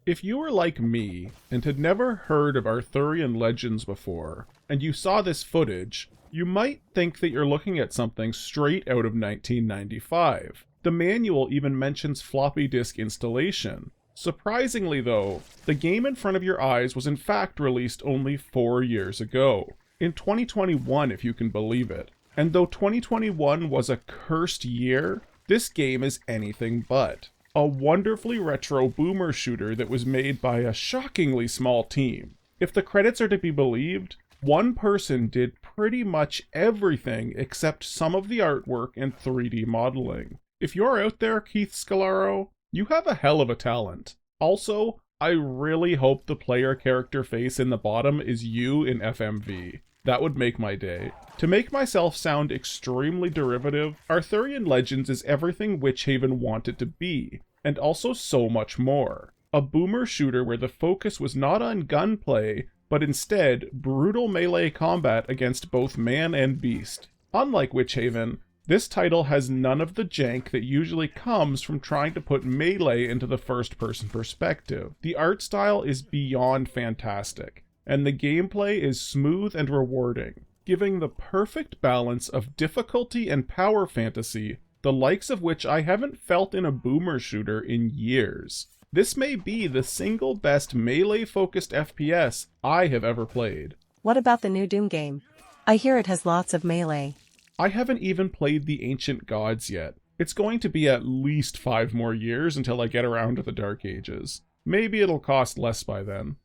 If you were like me and had never heard of Arthurian Legends before, and you saw this footage, you might think that you're looking at something straight out of 1995. The manual even mentions floppy disk installation. Surprisingly though, the game in front of your eyes was in fact released only 4 years ago. In 2021, if you can believe it. And though 2021 was a cursed year, this game is anything but. A wonderfully retro boomer shooter that was made by a shockingly small team. If the credits are to be believed, one person did pretty much everything except some of the artwork and 3D modeling. If you're out there, Keith Solaro, you have a hell of a talent. Also, I really hope the player character face in the bottom is you in FMV. That would make my day. To make myself sound extremely derivative, Arthurian Legends is everything Witchaven wanted to be, and also so much more. A boomer shooter where the focus was not on gunplay, but instead brutal melee combat against both man and beast. Unlike Witchaven, this title has none of the jank that usually comes from trying to put melee into the first-person perspective. The art style is beyond fantastic, and the gameplay is smooth and rewarding, giving the perfect balance of difficulty and power fantasy, the likes of which I haven't felt in a boomer shooter in years. This may be the single best melee-focused FPS I have ever played. What about the new Doom game? I hear it has lots of melee. I haven't even played the Ancient Gods yet. It's going to be at least 5 more years until I get around to the Dark Ages. Maybe it'll cost less by then.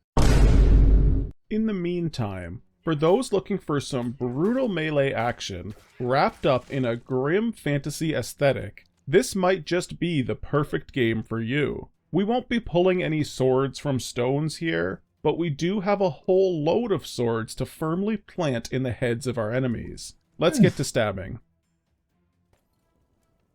In the meantime, for those looking for some brutal melee action, wrapped up in a grim fantasy aesthetic, this might just be the perfect game for you. We won't be pulling any swords from stones here, but we do have a whole load of swords to firmly plant in the heads of our enemies. Let's get to stabbing.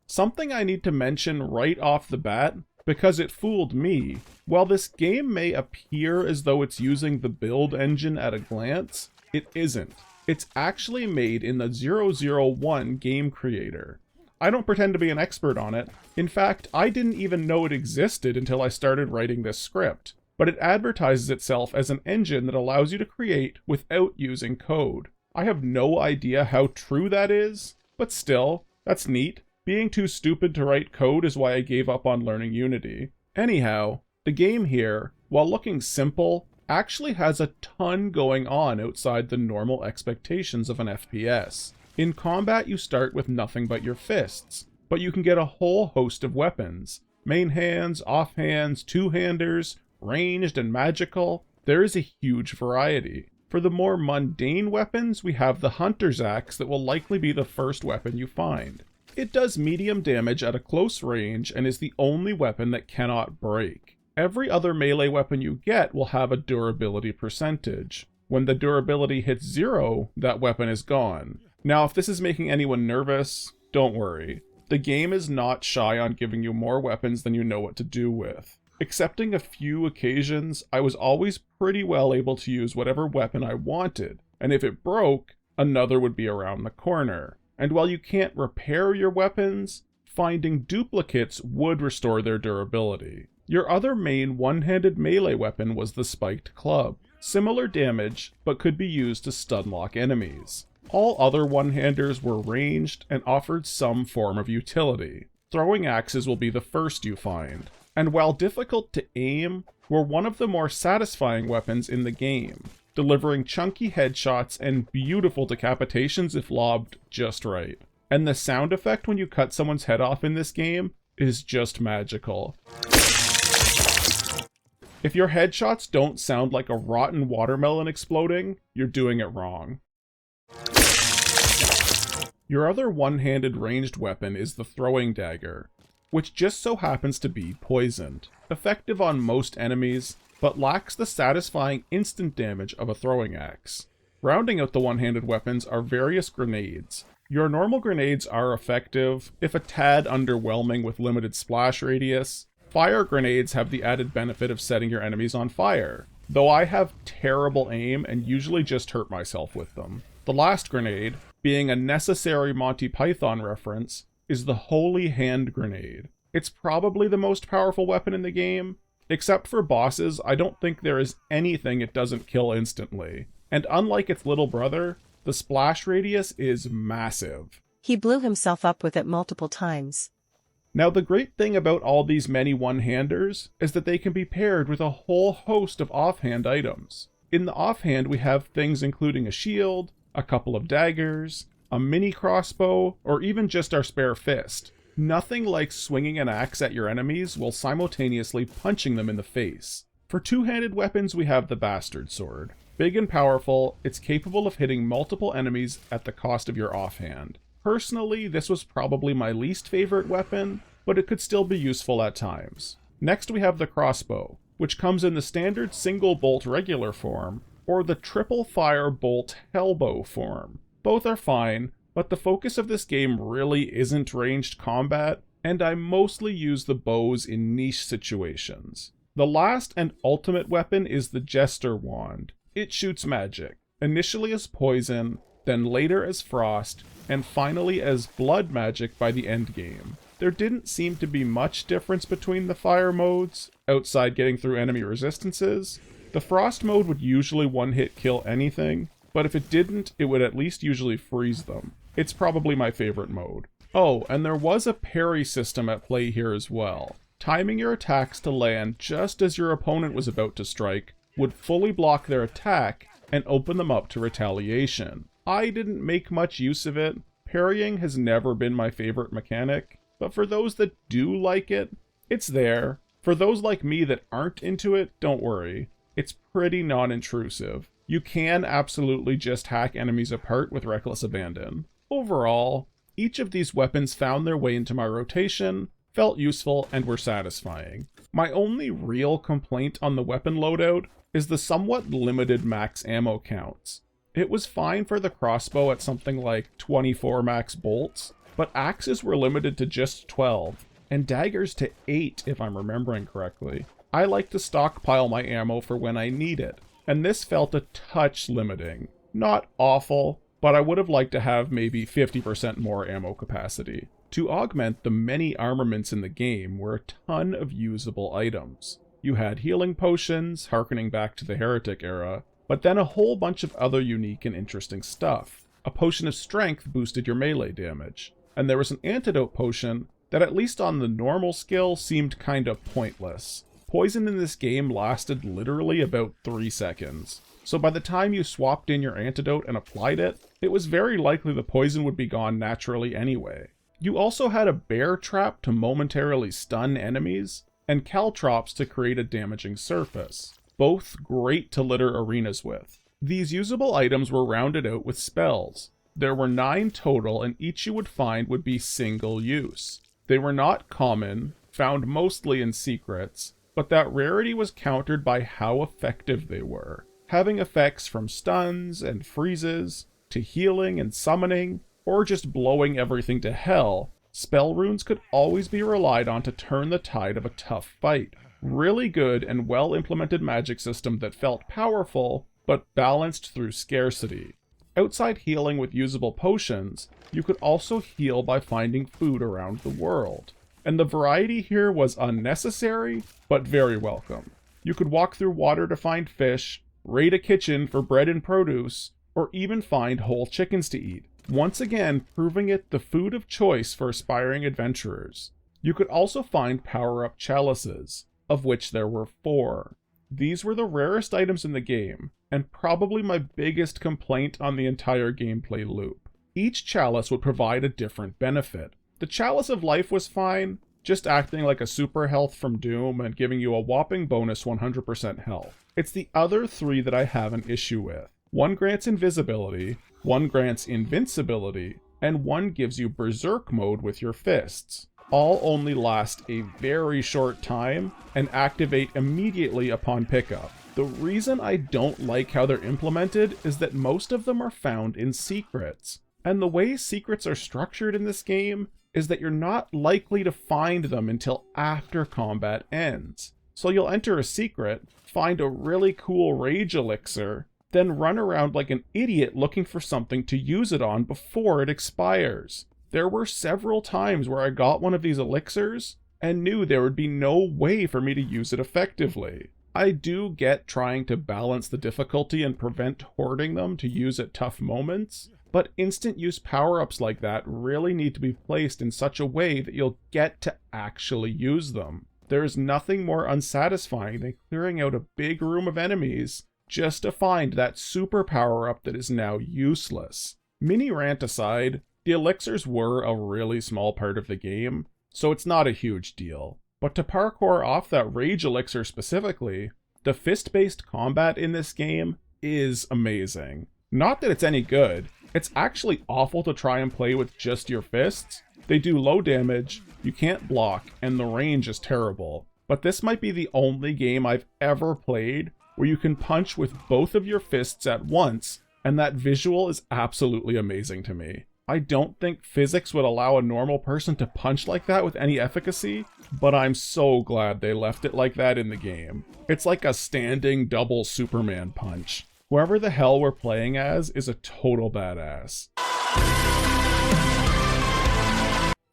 Something I need to mention right off the bat, because it fooled me. While this game may appear as though it's using the build engine at a glance, it isn't. It's actually made in the 001 game creator. I don't pretend to be an expert on it. In fact, I didn't even know it existed until I started writing this script. But it advertises itself as an engine that allows you to create without using code. I have no idea how true that is, but still, that's neat. Being too stupid to write code is why I gave up on learning Unity. Anyhow, the game here, while looking simple, actually has a ton going on outside the normal expectations of an FPS. In combat, you start with nothing but your fists, but you can get a whole host of weapons. Main hands, offhands, two-handers, ranged and magical. There is a huge variety. For the more mundane weapons, we have the Hunter's Axe that will likely be the first weapon you find. It does medium damage at a close range and is the only weapon that cannot break. Every other melee weapon you get will have a durability percentage. When the durability hits 0, that weapon is gone. Now, if this is making anyone nervous, don't worry. The game is not shy on giving you more weapons than you know what to do with. Excepting a few occasions, I was always pretty well able to use whatever weapon I wanted, and if it broke, another would be around the corner. And while you can't repair your weapons, finding duplicates would restore their durability. Your other main one-handed melee weapon was the spiked club. Similar damage, but could be used to stunlock enemies. All other one-handers were ranged and offered some form of utility. Throwing axes will be the first you find, and while difficult to aim, were one of the more satisfying weapons in the game, delivering chunky headshots and beautiful decapitations if lobbed just right. And the sound effect when you cut someone's head off in this game is just magical. If your headshots don't sound like a rotten watermelon exploding, you're doing it wrong. Your other one-handed ranged weapon is the throwing dagger, which just so happens to be poisoned. Effective on most enemies, but lacks the satisfying instant damage of a throwing axe. Rounding out the one-handed weapons are various grenades. Your normal grenades are effective, if a tad underwhelming with limited splash radius. Fire grenades have the added benefit of setting your enemies on fire, though I have terrible aim and usually just hurt myself with them. The last grenade, being a necessary Monty Python reference, is the Holy Hand Grenade. It's probably the most powerful weapon in the game, Except for bosses, I don't think there is anything it doesn't kill instantly. And unlike its little brother, the splash radius is massive. He blew himself up with it multiple times. Now the great thing about all these many one-handers is that they can be paired with a whole host of offhand items. In the offhand we have things including a shield, a couple of daggers, a mini crossbow, or even just our spare fist. Nothing like swinging an axe at your enemies while simultaneously punching them in the face. For two-handed weapons we have the bastard sword. Big and powerful, it's capable of hitting multiple enemies at the cost of your offhand. Personally, this was probably my least favorite weapon, but it could still be useful at times. Next we have the crossbow, which comes in the standard single bolt regular form, or the triple fire bolt hellbow form. Both are fine, but the focus of this game really isn't ranged combat, and I mostly use the bows in niche situations. The last and ultimate weapon is the Jester Wand. It shoots magic, initially as poison, then later as frost, and finally as blood magic by the end game. There didn't seem to be much difference between the fire modes, outside getting through enemy resistances. The frost mode would usually one-hit kill anything, but if it didn't, it would at least usually freeze them. It's probably my favorite mode. Oh, and there was a parry system at play here as well. Timing your attacks to land just as your opponent was about to strike would fully block their attack and open them up to retaliation. I didn't make much use of it. Parrying has never been my favorite mechanic, but for those that do like it, it's there. For those like me that aren't into it, don't worry. It's pretty non-intrusive. You can absolutely just hack enemies apart with reckless abandon. Overall, each of these weapons found their way into my rotation, felt useful, and were satisfying. My only real complaint on the weapon loadout is the somewhat limited max ammo counts. It was fine for the crossbow at something like 24 max bolts, but axes were limited to just 12, and daggers to 8 if I'm remembering correctly. I like to stockpile my ammo for when I need it, and this felt a touch limiting. Not awful, but I would have liked to have maybe 50% more ammo capacity. To augment the many armaments in the game were a ton of usable items. You had healing potions, harkening back to the Heretic era, but then a whole bunch of other unique and interesting stuff. A potion of strength boosted your melee damage, and there was an antidote potion that at least on the normal skill seemed kinda pointless. Poison in this game lasted literally about 3 seconds, so by the time you swapped in your antidote and applied it, it was very likely the poison would be gone naturally anyway. You also had a bear trap to momentarily stun enemies, and caltrops to create a damaging surface. Both great to litter arenas with. These usable items were rounded out with spells. There were 9 total, and each you would find would be single use. They were not common, found mostly in secrets, but that rarity was countered by how effective they were, having effects from stuns and freezes, to healing and summoning, or just blowing everything to hell. Spell runes could always be relied on to turn the tide of a tough fight. Really good and well-implemented magic system that felt powerful, but balanced through scarcity. Outside healing with usable potions, you could also heal by finding food around the world. And the variety here was unnecessary, but very welcome. You could walk through water to find fish, raid a kitchen for bread and produce, or even find whole chickens to eat. Once again, proving it the food of choice for aspiring adventurers. You could also find power-up chalices, of which there were 4. These were the rarest items in the game, and probably my biggest complaint on the entire gameplay loop. Each chalice would provide a different benefit. The Chalice of Life was fine, just acting like a super health from Doom and giving you a whopping bonus 100% health. It's the other 3 that I have an issue with. One grants invisibility, one grants invincibility, and one gives you berserk mode with your fists. All only last a very short time and activate immediately upon pickup. The reason I don't like how they're implemented is that most of them are found in secrets. And the way secrets are structured in this game is that you're not likely to find them until after combat ends. So you'll enter a secret, find a really cool rage elixir, then run around like an idiot looking for something to use it on before it expires. There were several times where I got one of these elixirs, and knew there would be no way for me to use it effectively. I do get trying to balance the difficulty and prevent hoarding them to use at tough moments, but instant use power-ups like that really need to be placed in such a way that you'll get to actually use them. There is nothing more unsatisfying than clearing out a big room of enemies just to find that super power-up that is now useless. Mini rant aside, the elixirs were a really small part of the game, so it's not a huge deal. But to parkour off that rage elixir specifically, the fist-based combat in this game is amazing. Not that it's any good, it's actually awful to try and play with just your fists. They do low damage, you can't block, and the range is terrible. But this might be the only game I've ever played where you can punch with both of your fists at once, and that visual is absolutely amazing to me. I don't think physics would allow a normal person to punch like that with any efficacy, but I'm so glad they left it like that in the game. It's like a standing double Superman punch. Whoever the hell we're playing as is a total badass.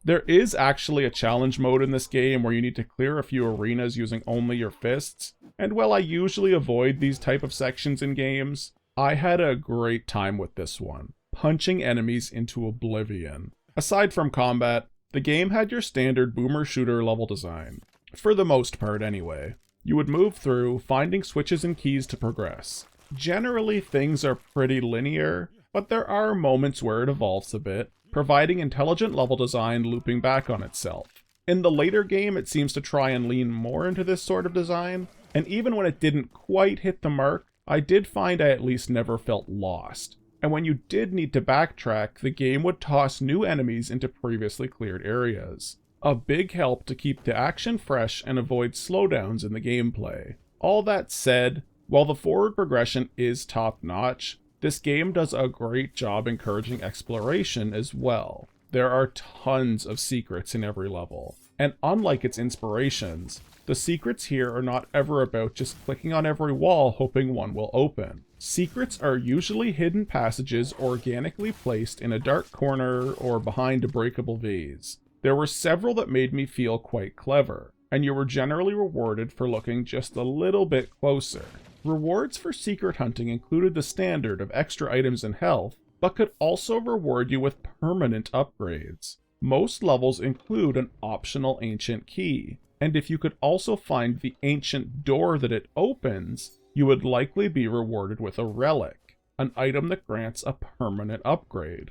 There is actually a challenge mode in this game where you need to clear a few arenas using only your fists, and while I usually avoid these type of sections in games, I had a great time with this one, punching enemies into oblivion. Aside from combat, the game had your standard boomershooter level design. For the most part anyway. You would move through, finding switches and keys to progress. Generally things are pretty linear, but there are moments where it evolves a bit, providing intelligent level design looping back on itself. In the later game, it seems to try and lean more into this sort of design, and even when it didn't quite hit the mark, I did find I at least never felt lost. And when you did need to backtrack, the game would toss new enemies into previously cleared areas. A big help to keep the action fresh and avoid slowdowns in the gameplay. All that said, while the forward progression is top-notch, this game does a great job encouraging exploration as well. There are tons of secrets in every level, and unlike its inspirations, the secrets here are not ever about just clicking on every wall hoping one will open. Secrets are usually hidden passages organically placed in a dark corner or behind a breakable vase. There were several that made me feel quite clever, and you were generally rewarded for looking just a little bit closer. Rewards for secret hunting included the standard of extra items and health, but could also reward you with permanent upgrades. Most levels include an optional ancient key, and if you could also find the ancient door that it opens, you would likely be rewarded with a relic, an item that grants a permanent upgrade.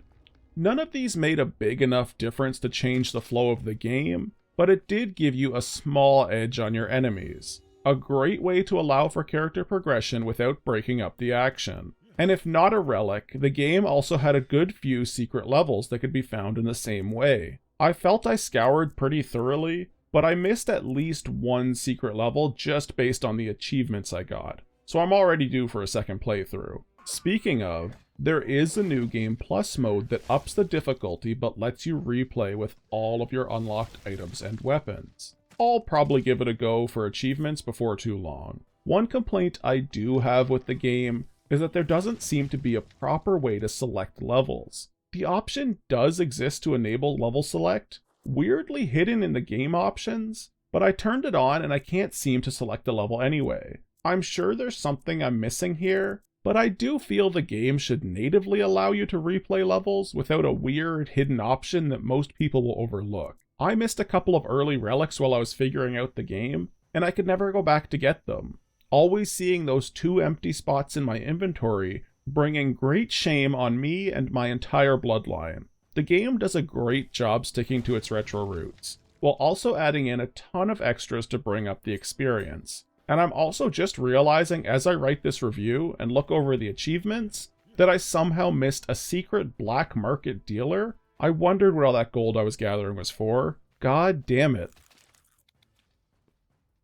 None of these made a big enough difference to change the flow of the game, but it did give you a small edge on your enemies. A great way to allow for character progression without breaking up the action. And if not a relic, the game also had a good few secret levels that could be found in the same way. I felt I scoured pretty thoroughly, but I missed at least one secret level just based on the achievements I got, so I'm already due for a second playthrough. Speaking of, there is a new Game Plus mode that ups the difficulty but lets you replay with all of your unlocked items and weapons. I'll probably give it a go for achievements before too long. One complaint I do have with the game is that there doesn't seem to be a proper way to select levels. The option does exist to enable level select, weirdly hidden in the game options, but I turned it on and I can't seem to select a level anyway. I'm sure there's something I'm missing here, but I do feel the game should natively allow you to replay levels without a weird hidden option that most people will overlook. I missed a couple of early relics while I was figuring out the game, and I could never go back to get them. Always seeing those 2 empty spots in my inventory bringing great shame on me and my entire bloodline. The game does a great job sticking to its retro roots, while also adding in a ton of extras to bring up the experience. And I'm also just realizing as I write this review and look over the achievements, that I somehow missed a secret black market dealer. I wondered what all that gold I was gathering was for. God damn it.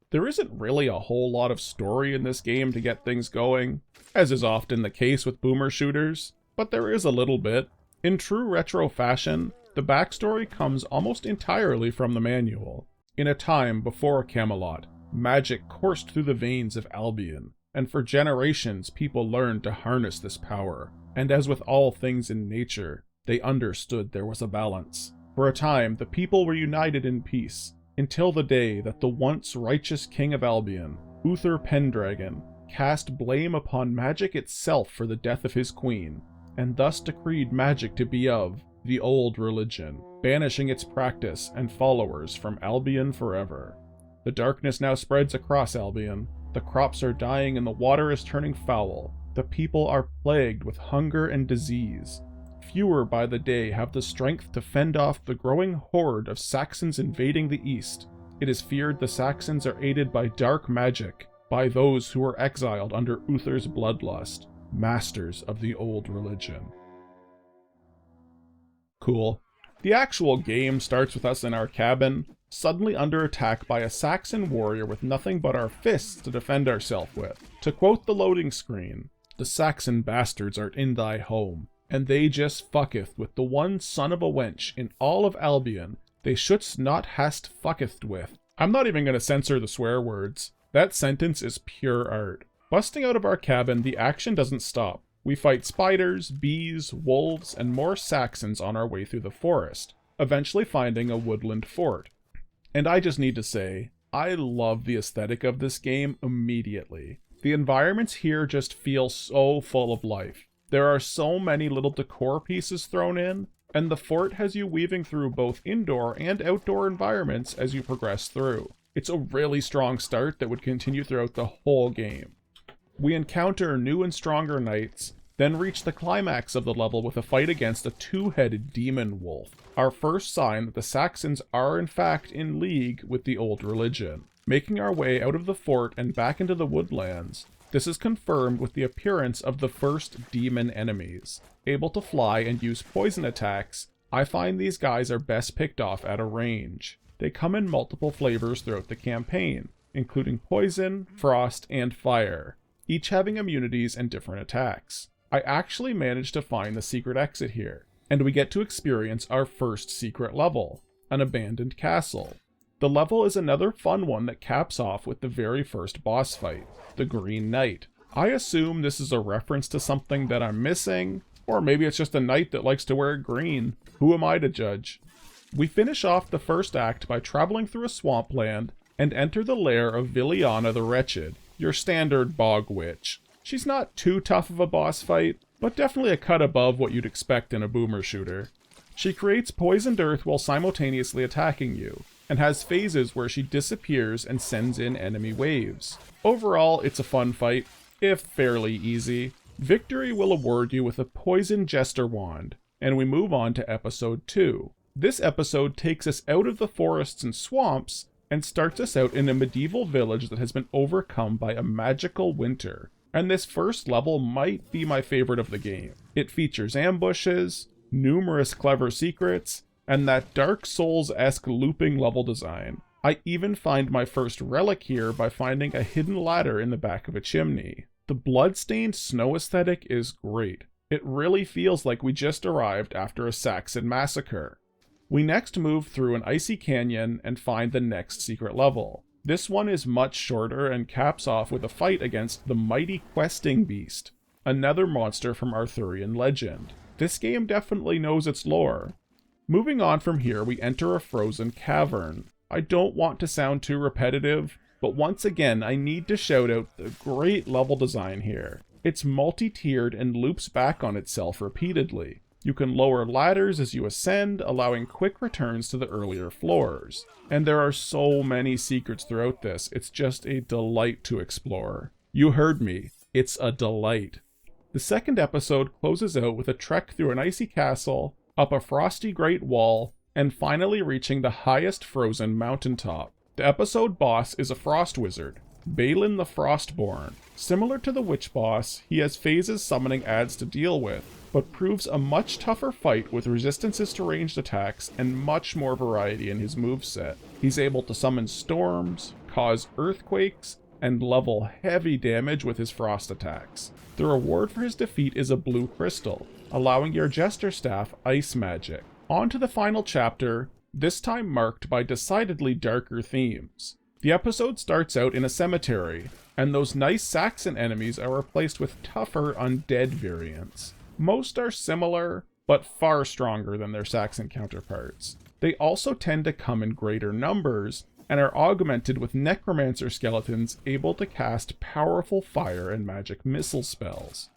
There isn't really a whole lot of story in this game to get things going, as is often the case with boomer shooters, but there is a little bit. In true retro fashion, the backstory comes almost entirely from the manual. In a time before Camelot, magic coursed through the veins of Albion, and for generations people learned to harness this power, and as with all things in nature, they understood there was a balance. For a time, the people were united in peace, until the day that the once righteous king of Albion, Uther Pendragon, cast blame upon magic itself for the death of his queen, and thus decreed magic to be of the old religion, banishing its practice and followers from Albion forever. The darkness now spreads across Albion, the crops are dying and the water is turning foul, the people are plagued with hunger and disease. Fewer by the day have the strength to fend off the growing horde of Saxons invading the east. It is feared the Saxons are aided by dark magic, by those who were exiled under Uther's bloodlust, masters of the old religion. Cool. The actual game starts with us in our cabin, suddenly under attack by a Saxon warrior with nothing but our fists to defend ourselves with. To quote the loading screen, "The Saxon bastards are in thy home, and they just fucketh with the one son of a wench in all of Albion they shouldst not hast fucketh with." I'm not even going to censor the swear words. That sentence is pure art. Busting out of our cabin, the action doesn't stop. We fight spiders, bees, wolves, and more Saxons on our way through the forest, eventually finding a woodland fort. And I just need to say, I love the aesthetic of this game immediately. The environments here just feel so full of life. There are so many little decor pieces thrown in, and the fort has you weaving through both indoor and outdoor environments as you progress through. It's a really strong start that would continue throughout the whole game. We encounter new and stronger knights, then reach the climax of the level with a fight against a two-headed demon wolf, our first sign that the Saxons are in fact in league with the old religion. Making our way out of the fort and back into the woodlands, this is confirmed with the appearance of the first demon enemies. Able to fly and use poison attacks, I find these guys are best picked off at a range. They come in multiple flavors throughout the campaign, including poison, frost, and fire, each having immunities and different attacks. I actually managed to find the secret exit here, and we get to experience our first secret level, an abandoned castle. The level is another fun one that caps off with the very first boss fight, the Green Knight. I assume this is a reference to something that I'm missing, or maybe it's just a knight that likes to wear green. Who am I to judge? We finish off the first act by traveling through a swampland and enter the lair of Viliana the Wretched, your standard bog witch. She's not too tough of a boss fight, but definitely a cut above what you'd expect in a boomershooter. She creates poisoned earth while simultaneously attacking you, and has phases where she disappears and sends in enemy waves. Overall, it's a fun fight, if fairly easy. Victory will award you with a poison jester wand, and we move on to episode 2. This episode takes us out of the forests and swamps, and starts us out in a medieval village that has been overcome by a magical winter. And this first level might be my favorite of the game. It features ambushes, numerous clever secrets, and that Dark Souls-esque looping level design. I even find my first relic here by finding a hidden ladder in the back of a chimney. The blood-stained snow aesthetic is great. It really feels like we just arrived after a Saxon massacre. We next move through an icy canyon and find the next secret level. This one is much shorter and caps off with a fight against the mighty questing beast, another monster from Arthurian legend. This game definitely knows its lore. Moving on from here, we enter a frozen cavern. I don't want to sound too repetitive, but once again I need to shout out the great level design here. It's multi-tiered and loops back on itself repeatedly. You can lower ladders as you ascend, allowing quick returns to the earlier floors. And there are so many secrets throughout this, it's just a delight to explore. You heard me, it's a delight. The second episode closes out with a trek through an icy castle, up a frosty great wall, and finally reaching the highest frozen mountaintop. The episode boss is a frost wizard, Balin the Frostborn. Similar to the witch boss, he has phases summoning adds to deal with, but proves a much tougher fight with resistances to ranged attacks and much more variety in his moveset. He's able to summon storms, cause earthquakes, and level heavy damage with his frost attacks. The reward for his defeat is a blue crystal, allowing your jester staff ice magic. On to the final chapter, this time marked by decidedly darker themes. The episode starts out in a cemetery, and those nice Saxon enemies are replaced with tougher undead variants. Most are similar, but far stronger than their Saxon counterparts. They also tend to come in greater numbers, and are augmented with necromancer skeletons able to cast powerful fire and magic missile spells.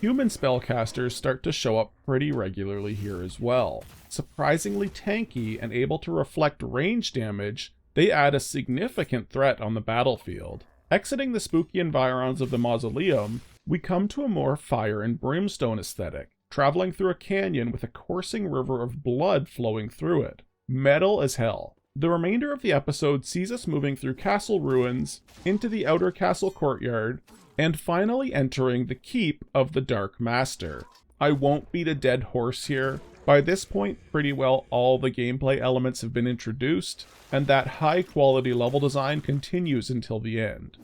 Human spellcasters start to show up pretty regularly here as well. Surprisingly tanky and able to reflect range damage, they add a significant threat on the battlefield. Exiting the spooky environs of the mausoleum, we come to a more fire and brimstone aesthetic, traveling through a canyon with a coursing river of blood flowing through it. Metal as hell. The remainder of the episode sees us moving through castle ruins, into the outer castle courtyard, and finally entering the keep of the Dark Master. I won't beat a dead horse here. By this point, pretty well all the gameplay elements have been introduced, and that high quality level design continues until the end.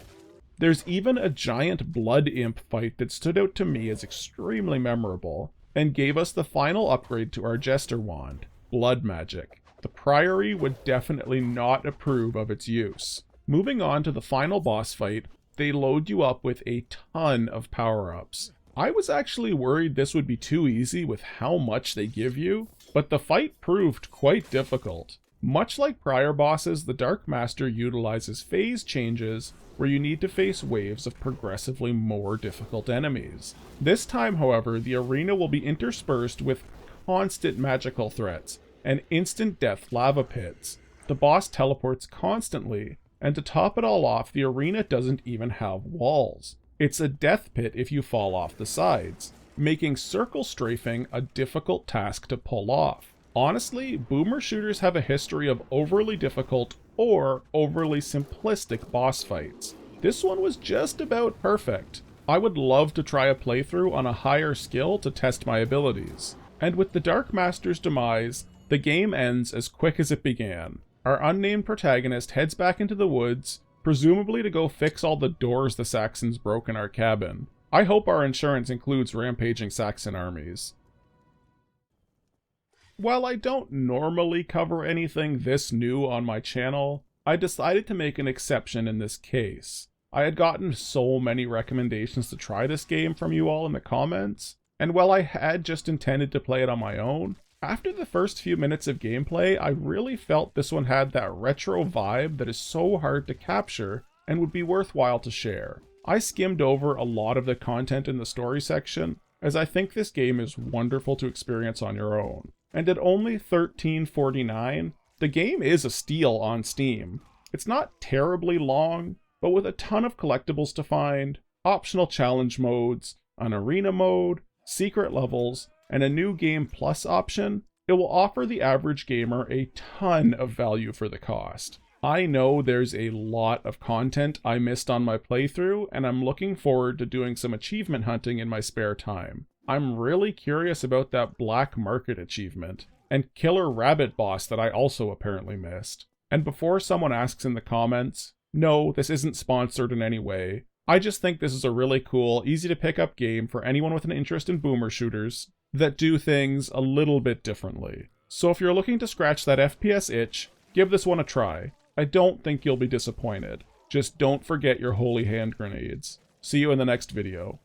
There's even a giant blood imp fight that stood out to me as extremely memorable, and gave us the final upgrade to our Jester Wand, Blood Magic. The Priory would definitely not approve of its use. Moving on to the final boss fight, they load you up with a ton of power-ups. I was actually worried this would be too easy with how much they give you, but the fight proved quite difficult. Much like prior bosses, the Dark Master utilizes phase changes where you need to face waves of progressively more difficult enemies. This time, however, the arena will be interspersed with constant magical threats and instant death lava pits. The boss teleports constantly, and to top it all off, the arena doesn't even have walls. It's a death pit if you fall off the sides, making circle strafing a difficult task to pull off. Honestly, boomer shooters have a history of overly difficult or overly simplistic boss fights. This one was just about perfect. I would love to try a playthrough on a higher skill to test my abilities. And with the Dark Master's demise, the game ends as quick as it began. Our unnamed protagonist heads back into the woods, presumably to go fix all the doors the Saxons broke in our cabin. I hope our insurance includes rampaging Saxon armies. While I don't normally cover anything this new on my channel, I decided to make an exception in this case. I had gotten so many recommendations to try this game from you all in the comments, and while I had just intended to play it on my own, after the first few minutes of gameplay, I really felt this one had that retro vibe that is so hard to capture and would be worthwhile to share. I skimmed over a lot of the content in the story section, as I think this game is wonderful to experience on your own. And at only $13.49, the game is a steal on Steam. It's not terribly long, but with a ton of collectibles to find, optional challenge modes, an arena mode, secret levels, and a new game plus option, it will offer the average gamer a ton of value for the cost. I know there's a lot of content I missed on my playthrough, and I'm looking forward to doing some achievement hunting in my spare time. I'm really curious about that Black Market achievement, and Killer Rabbit boss that I also apparently missed. And before someone asks in the comments, no, this isn't sponsored in any way. I just think this is a really cool, easy to pick up game for anyone with an interest in boomer shooters that do things a little bit differently. So if you're looking to scratch that FPS itch, give this one a try. I don't think you'll be disappointed. Just don't forget your holy hand grenades. See you in the next video.